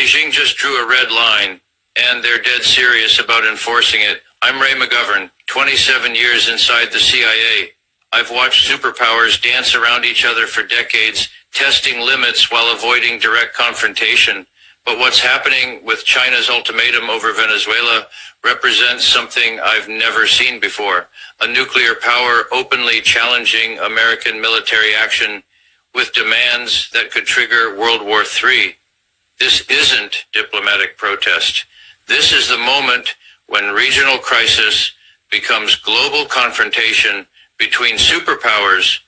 Beijing just drew a red line, and they're dead serious about enforcing it. I'm Ray McGovern, 27 years inside the CIA. I've watched superpowers dance around each other for decades, testing limits while avoiding direct confrontation. But what's happening with China's ultimatum over Venezuela represents something I've never seen before. A nuclear power openly challenging American military action with demands that could trigger World War III. This isn't diplomatic protest. This is the moment when regional crisis becomes global confrontation between superpowers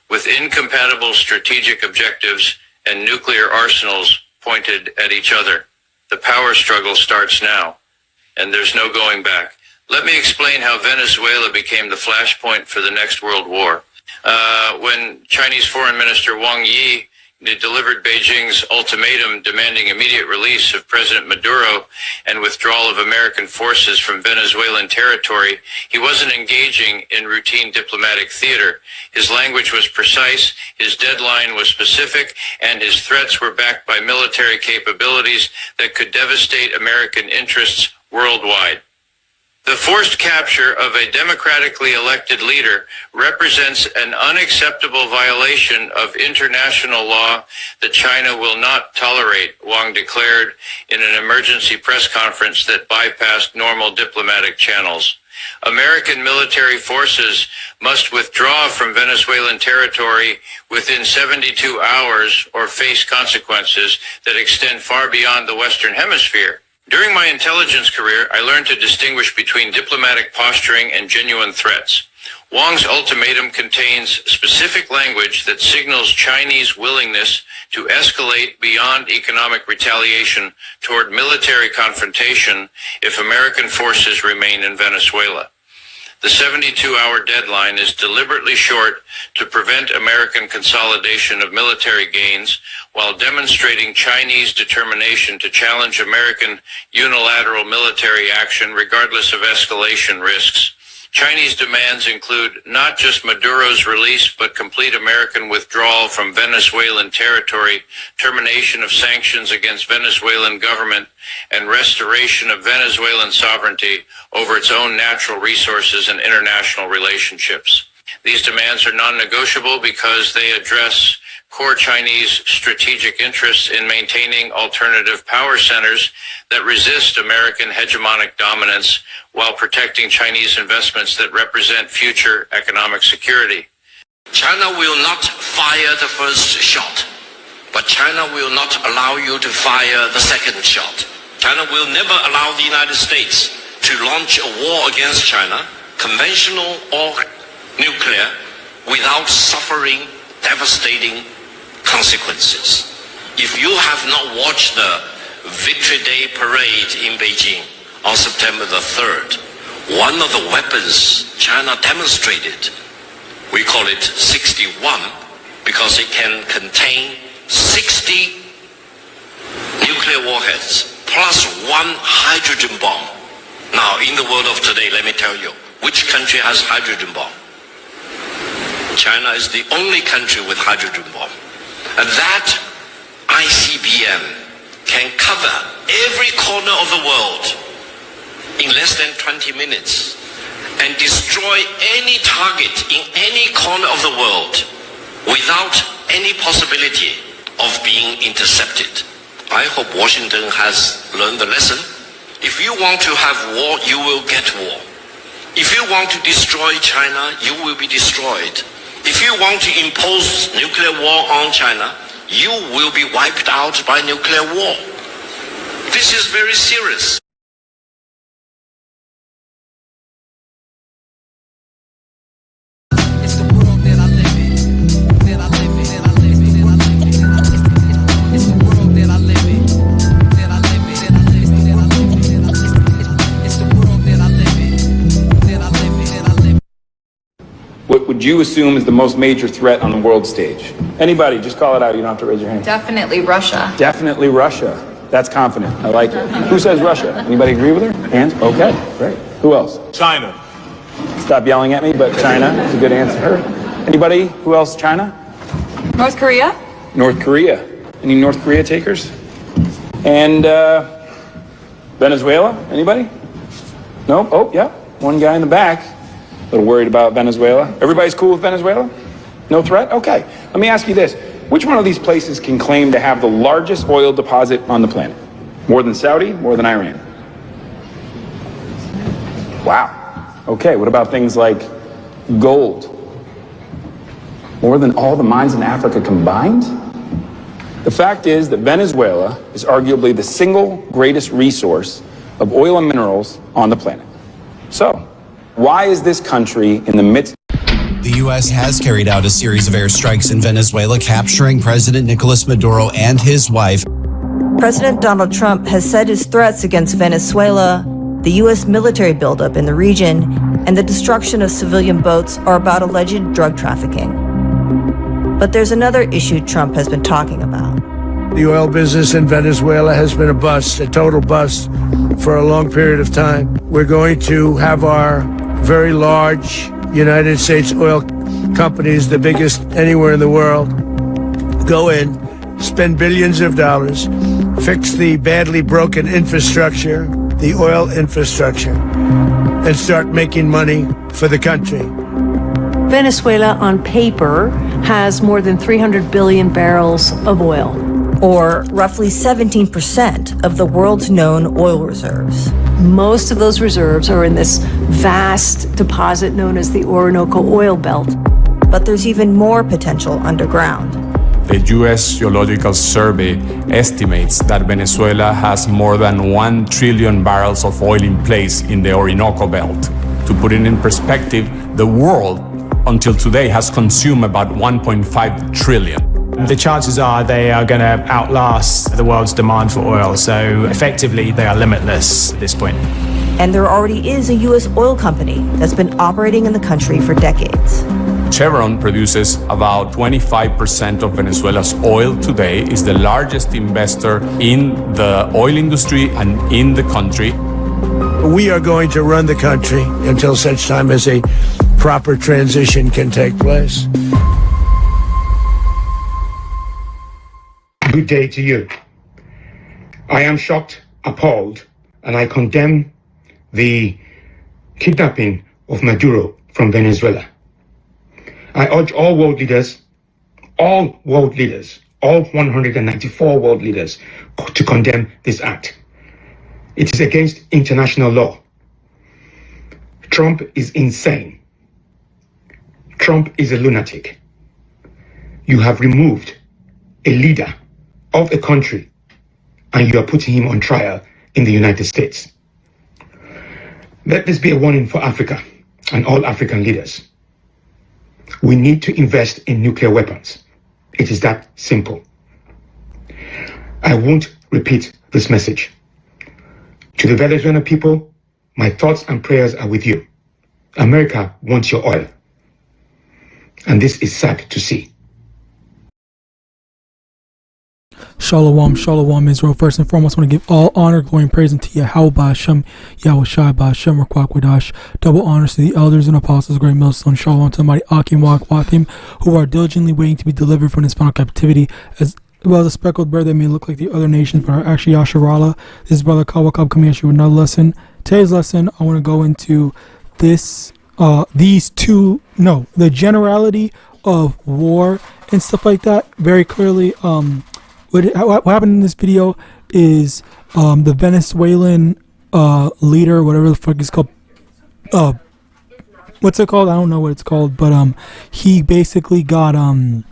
with incompatible strategic objectives and nuclear arsenals pointed at each other. The power struggle starts now, and there's no going back. Let me explain how Venezuela became the flashpoint for the next world war. When Chinese Foreign Minister Wang Yi delivered Beijing's ultimatum demanding immediate release of President Maduro and withdrawal of American forces from Venezuelan territory, he wasn't engaging in routine diplomatic theater. His language was precise, his deadline was specific, and his threats were backed by military capabilities that could devastate American interests worldwide. The forced capture of a democratically elected leader represents an unacceptable violation of international law that China will not tolerate, Wang declared in an emergency press conference that bypassed normal diplomatic channels. American military forces must withdraw from Venezuelan territory within 72 hours or face consequences that extend far beyond the Western Hemisphere. During my intelligence career, I learned to distinguish between diplomatic posturing and genuine threats. Wang's ultimatum contains specific language that signals Chinese willingness to escalate beyond economic retaliation toward military confrontation if American forces remain in Venezuela. The 72-hour deadline is deliberately short to prevent American consolidation of military gains while demonstrating Chinese determination to challenge American unilateral military action regardless of escalation risks. Chinese demands include not just Maduro's release, but complete American withdrawal from Venezuelan territory, termination of sanctions against Venezuelan government, and restoration of Venezuelan sovereignty over its own natural resources and international relationships. These demands are non-negotiable because they address core Chinese strategic interests in maintaining alternative power centers that resist American hegemonic dominance while protecting Chinese investments that represent future economic security. China will not fire the first shot, but China will not allow you to fire the second shot. China will never allow the United States to launch a war against China, conventional or nuclear, without suffering devastating consequences. If you have not watched the Victory Day parade in Beijing on September the 3rd, one of the weapons China demonstrated, we call it 61, because it can contain 60 nuclear warheads plus one hydrogen bomb. Now, in the world of today, let me tell you, which country has hydrogen bomb? China is the only country with hydrogen bomb. And that ICBM can cover every corner of the world in less than 20 minutes and destroy any target in any corner of the world without any possibility of being intercepted. I hope Washington has learned the lesson. If you want to have war, you will get war. If you want to destroy China, you will be destroyed. If you want to impose nuclear war on China, you will be wiped out by nuclear war. This is very serious. It's the world that I live in. That I live in. That I live in. That I live in. It's the world that I live in. That I live in. That I live in. That I live in. It's the world that I live in. That I live in. That I live in. What would you assume is the most major threat on the world stage? Anybody, just call it out. You don't have to raise your hand. Definitely Russia. Definitely Russia. That's confident. I like it. Who says Russia? Anybody agree with her? Hands? Okay, great. Who else? China. Stop yelling at me, but China is a good answer. Anybody? Who else? China? North Korea? North Korea. Any North Korea takers? And Venezuela, anybody? No? Oh, yeah, one guy in the back. A little worried about Venezuela. Everybody's cool with Venezuela? No threat? Okay. Let me ask you this. Which one of these places can claim to have the largest oil deposit on the planet? More than Saudi? More than Iran? Wow. Okay, what about things like gold? More than all the mines in Africa combined? The fact is that Venezuela is arguably the single greatest resource of oil and minerals on the planet. So, why is this country in the midst? The U.S. has carried out a series of airstrikes in Venezuela, capturing President Nicolas Maduro and his wife. President Donald Trump has said his threats against Venezuela, the U.S. military buildup in the region, and the destruction of civilian boats are about alleged drug trafficking. But there's another issue Trump has been talking about. The oil business in Venezuela has been a bust, a total bust, for a long period of time. We're going to have our very large United States oil companies, the biggest anywhere in the world, go in, spend billions of dollars, fix the badly broken infrastructure, the oil infrastructure, and start making money for the country. Venezuela, on paper, has more than 300 billion barrels of oil. Or roughly 17% of the world's known oil reserves. Most of those reserves are in this vast deposit known as the Orinoco Oil Belt. But there's even more potential underground. The U.S. Geological Survey estimates that Venezuela has more than 1 trillion barrels of oil in place in the Orinoco Belt. To put it in perspective, the world until today has consumed about 1.5 trillion. The chances are they are going to outlast the world's demand for oil, so effectively they are limitless at this point. And there already is a U.S. oil company that's been operating in the country for decades. Chevron produces about 25% of Venezuela's oil today, is the largest investor in the oil industry and in the country. We are going to run the country until such time as a proper transition can take place. Good day to you. I am shocked, appalled, and I condemn the kidnapping of Maduro from Venezuela. I urge all world leaders, all 194 world leaders, to condemn this act. It is against international law. Trump is insane. Trump is a lunatic. You have removed a leader of a country and you are putting him on trial in the United States. Let this be a warning for Africa and all African leaders. We need to invest in nuclear weapons. It is that simple. I won't repeat this message. To the Venezuelan people, my thoughts and prayers are with you. America wants your oil. And this is sad to see. Shalom, shalom, Israel. First and foremost, I want to give all honor, glory, and praise unto YAHAWAH, Hashem, YAHAWASHI, Hashem, Rakwadash. Double honors to the elders and apostles, great millstone. Shalom to the mighty Akim, Wakim, who are diligently waiting to be delivered from this final captivity, as well as a speckled bird that may look like the other nations, but are actually Yasharala. This is Brother Kawakab coming at you with another lesson. Today's lesson, I want to go into the generality of war and stuff like that very clearly. What happened in this video is the Venezuelan leader, whatever the fuck it's called, what's it called? I don't know what it's called, but he basically got I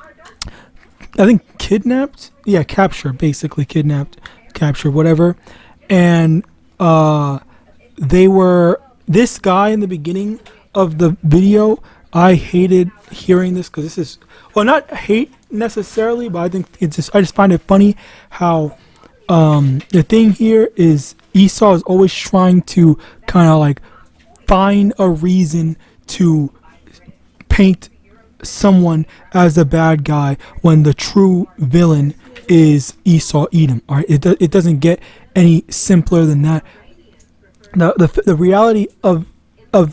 think kidnapped. Yeah, capture, basically kidnapped, capture, whatever. And this guy in the beginning of the video, I hated hearing this because this is, well, not hate necessarily, but I think I just find it funny how the thing here is Esau is always trying to kind of like find a reason to paint someone as a bad guy when the true villain is Esau Edom. All right, it doesn't get any simpler than that. The reality of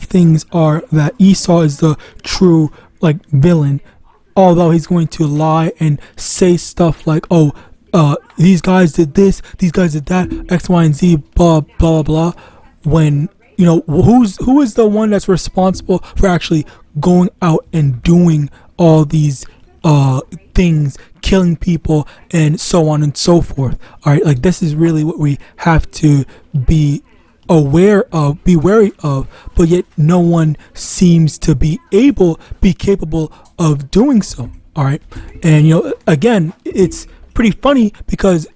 things are that Esau is the true like villain, although he's going to lie and say stuff like, oh, these guys did this, these guys did that, X, Y, and Z, blah, blah, blah, when, who is the one that's responsible for actually going out and doing all these things, killing people, and so on and so forth? All right, like, this is really what we have to be aware of, be wary of, but yet no one seems to be capable of doing so. All right, and again, it's pretty funny because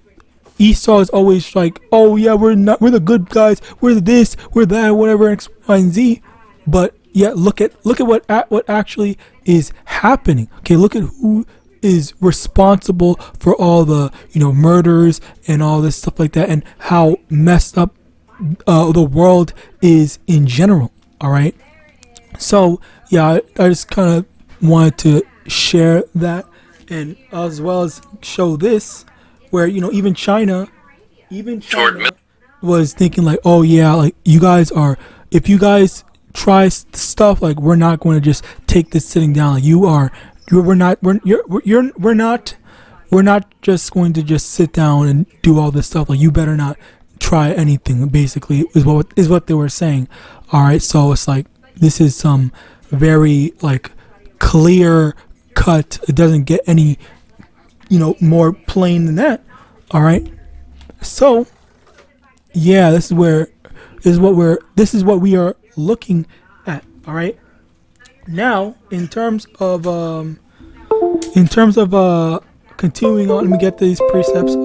Esau is always like, oh yeah, we're the good guys, we're this, we're that, whatever, X, Y, and Z. But yeah, look at what actually is happening. Okay, look at who is responsible for all the murders and all this stuff like that, and how messed up the world is in general. All right, so yeah, I just kind of wanted to share that, and as well as show this, where even China was thinking like, oh yeah, like, you guys are, if you guys try stuff, like, we're not going to just take this sitting down. Like, we're not just going to just sit down and do all this stuff. Like, you better not try anything, basically, is what they were saying. All right, so it's like, this is some very like clear cut. It doesn't get any more plain than that. All right, so yeah, this is what we are looking at. All right, now in terms of continuing on, let me get these precepts.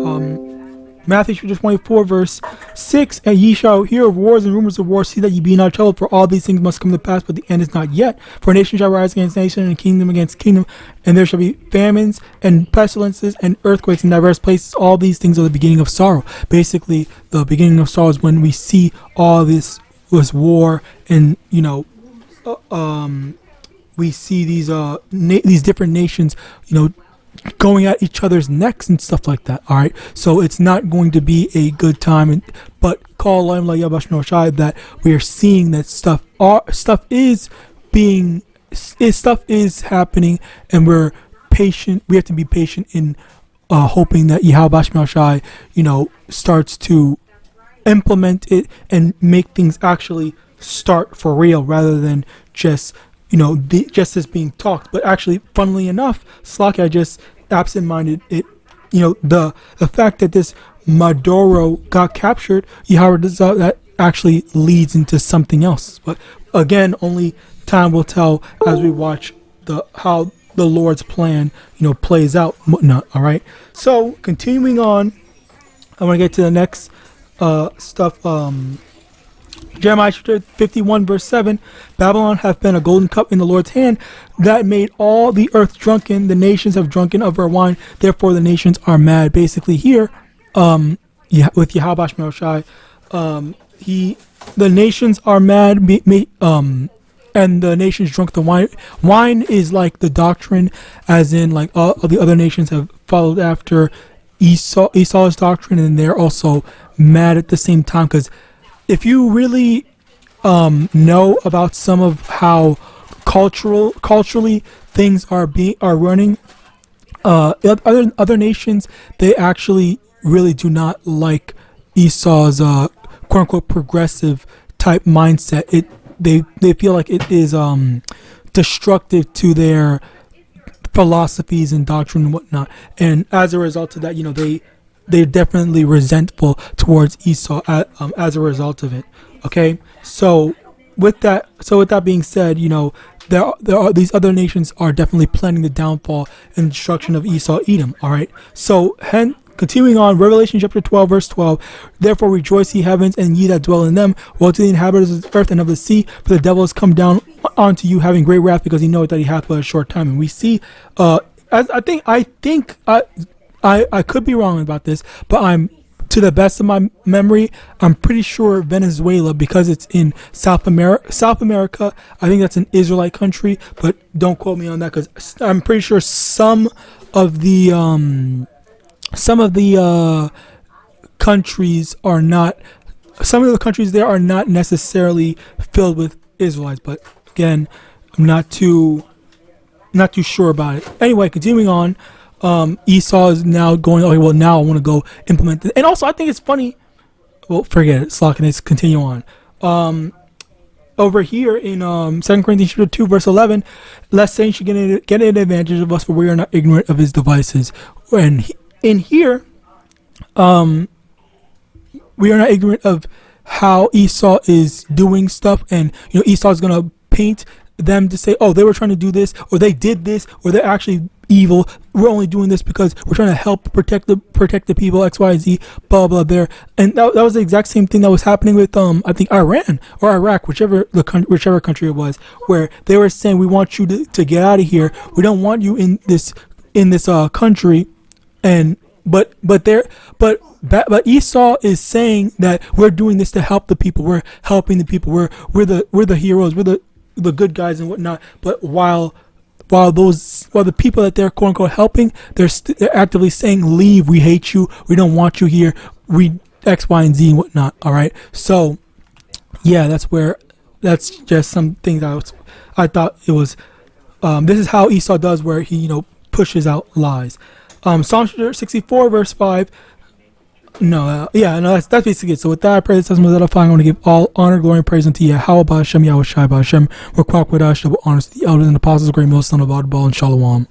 Matthew chapter 24 verse 6, and ye shall hear of wars and rumors of wars. See that ye be not troubled, for all these things must come to pass, but the end is not yet. For nation shall rise against nation, and kingdom against kingdom, and there shall be famines and pestilences and earthquakes in diverse places. All these things are the beginning of sorrow. Basically, the beginning of sorrow is when we see all this war, and we see these different nations going at each other's necks and stuff like that. All right, so it's not going to be a good time, but call YAHAWAH that we are seeing that stuff is happening, and we're patient. We have to be patient in hoping that YAHAWAH starts to implement it and make things actually start for real, rather than just just as being talked. But actually, funnily enough, Slack, I just absent-minded it. The fact that this Maduro got captured, Yahawadah, that actually leads into something else. But again, only time will tell as we watch how the Lord's plan, plays out and whatnot. All right. So continuing on, I want to get to the next stuff. Jeremiah chapter 51 verse 7, Babylon hath been a golden cup in the Lord's hand, that made all the earth drunken. The nations have drunken of her wine, therefore the nations are mad. Basically here, with YAHAWASHI, the nations are mad, and the nations drunk the wine. Wine is like the doctrine, as in like all the other nations have followed after Esau's doctrine, and they're also mad at the same time. Because if you really know about some of how culturally things are running, other nations, they actually really do not like Esau's quote unquote progressive type mindset. They feel like it is destructive to their philosophies and doctrine and whatnot, and as a result of that, they're definitely resentful towards Esau as a result of it. Okay, so with that being said, there are these other nations are definitely planning the downfall and destruction of Esau, Edom. All right, so continuing on, Revelation chapter 12 verse 12, therefore rejoice ye heavens, and ye that dwell in them. Woe to the inhabitants of the earth and of the sea, for the devil is come down unto you, having great wrath, because he knoweth that he hath but a short time. And we see, I think I could be wrong about this, but to the best of my memory, I'm pretty sure Venezuela, because it's in South America, I think that's an Israelite country, but don't quote me on that, because I'm pretty sure some of the countries there are not necessarily filled with Israelites, but again, I'm not too sure about it. Anyway, continuing on, Esau is now going, okay, well, now I want to go implement this. And also, I think it's funny. Well, forget it. Slock, let's continue on. Over here in 2 Corinthians 2, verse 11, lest Satan should get an advantage of us, for we are not ignorant of his devices. And in here, we are not ignorant of how Esau is doing stuff, and Esau is gonna paint them to say, oh, they were trying to do this, or they did this, or they're actually evil. We're only doing this because we're trying to help protect the people, X, Y, Z, blah blah. There, and that was the exact same thing that was happening with I think Iran or Iraq, whichever country it was, where they were saying, we want you to get out of here. We don't want you in this country, and but Esau is saying that we're doing this to help the people. We're helping the people. We're the heroes. We're the good guys and whatnot. But while the people that they're quote unquote helping, they're actively saying, leave. We hate you. We don't want you here. We X, Y, and Z and whatnot. All right. So yeah, that's just something that I thought it was. This is how Esau does, where he pushes out lies. Psalm 64 verse 5. That's basically it. So with that, I pray this testimony that I find. I want to give all honor, glory, and praise unto YAHAWAH, HAITIANS, YAHAWASHI, HAITIANS, we're Kwak with double honors to the elders and apostles, great millstone of Audible, and Shalom.